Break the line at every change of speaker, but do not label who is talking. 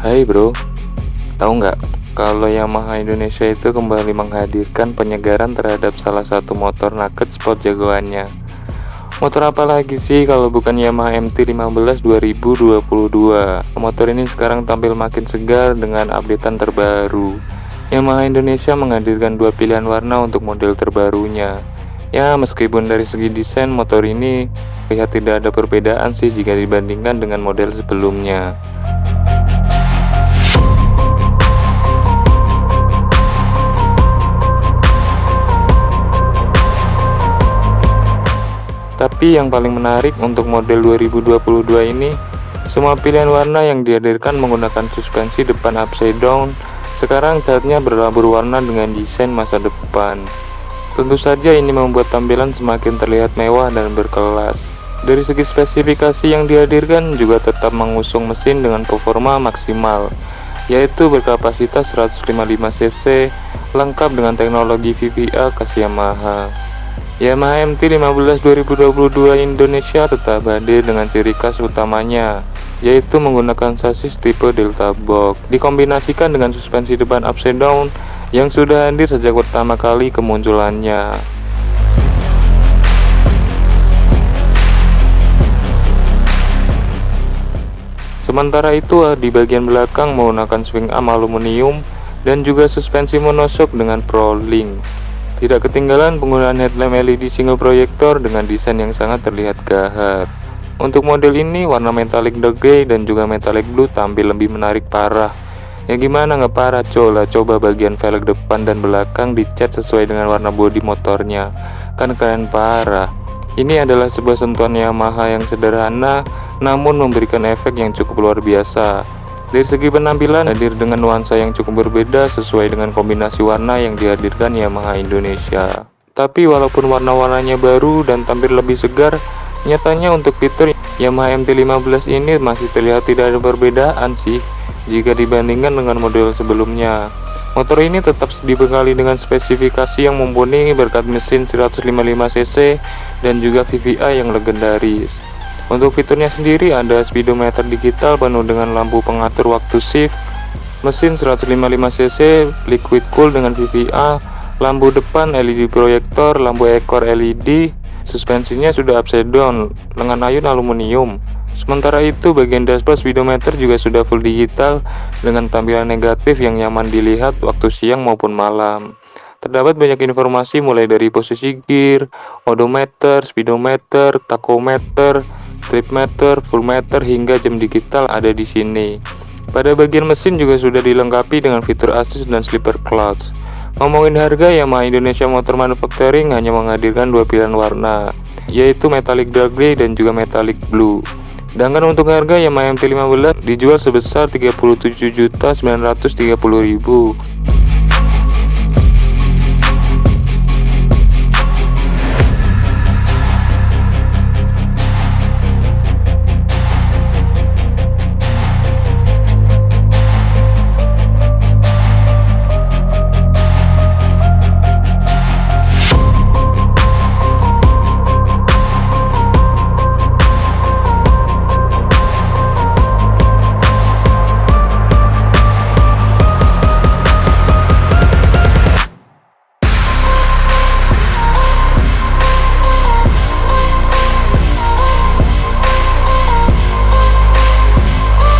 Hai bro, tahu nggak kalau Yamaha Indonesia itu kembali menghadirkan penyegaran terhadap salah satu motor naked sport jagoannya. Motor apa lagi sih kalau bukan Yamaha MT-15 2022. Motor ini sekarang tampil makin segar dengan updatean terbaru. Yamaha Indonesia menghadirkan dua pilihan warna untuk model terbarunya. Ya, meskipun dari segi desain motor ini terlihat tidak ada perbedaan sih jika dibandingkan dengan model sebelumnya. Tapi yang paling menarik untuk model 2022 ini, semua pilihan warna yang dihadirkan menggunakan suspensi depan upside down. Sekarang saatnya berlabur warna dengan desain masa depan. Tentu saja ini membuat tampilan semakin terlihat mewah dan berkelas. Dari segi spesifikasi yang dihadirkan juga tetap mengusung mesin dengan performa maksimal, yaitu berkapasitas 155 cc, lengkap dengan teknologi VVA khas Yamaha. Yamaha MT-15 2022 Indonesia tetap hadir dengan ciri khas utamanya, yaitu menggunakan sasis tipe Delta Box, dikombinasikan dengan suspensi depan upside down yang sudah hadir sejak pertama kali kemunculannya. Sementara itu di bagian belakang menggunakan swing arm aluminium dan juga suspensi monoshock dengan Prolink. Tidak ketinggalan penggunaan headlamp LED single proyektor dengan desain yang sangat terlihat gahar. Untuk model ini warna metallic dark grey dan juga metallic blue tampil lebih menarik parah. Ya gimana nggak parah coba bagian velg depan dan belakang dicat sesuai dengan warna bodi motornya. Kan keren parah. Ini adalah sebuah sentuhan Yamaha yang sederhana namun memberikan efek yang cukup luar biasa. Dari segi penampilan hadir dengan nuansa yang cukup berbeda sesuai dengan kombinasi warna yang dihadirkan Yamaha Indonesia. Tapi walaupun warna-warnanya baru dan tampil lebih segar, nyatanya untuk fitur Yamaha MT-15 ini masih terlihat tidak ada perbedaan sih jika dibandingkan dengan model sebelumnya. Motor ini tetap dibekali dengan spesifikasi yang mumpuni berkat mesin 155 cc dan juga VVA yang legendaris. Untuk fiturnya sendiri ada speedometer digital penuh dengan lampu pengatur waktu shift, mesin 155 cc liquid cool dengan VVA, lampu depan LED proyektor, lampu ekor LED, suspensinya sudah upside down, lengan ayun aluminium. Sementara itu bagian dashboard speedometer juga sudah full digital dengan tampilan negatif yang nyaman dilihat waktu siang maupun malam. Terdapat banyak informasi mulai dari posisi gear, odometer, speedometer, tachometer, trip meter, full meter hingga jam digital ada di sini. Pada bagian mesin juga sudah dilengkapi dengan fitur assist dan slipper clutch. Ngomongin harga, Yamaha Indonesia Motor Manufacturing hanya menghadirkan dua pilihan warna, yaitu metallic dark grey dan juga metallic blue. Sedangkan untuk harga Yamaha MT-15 dijual sebesar 37.930.000.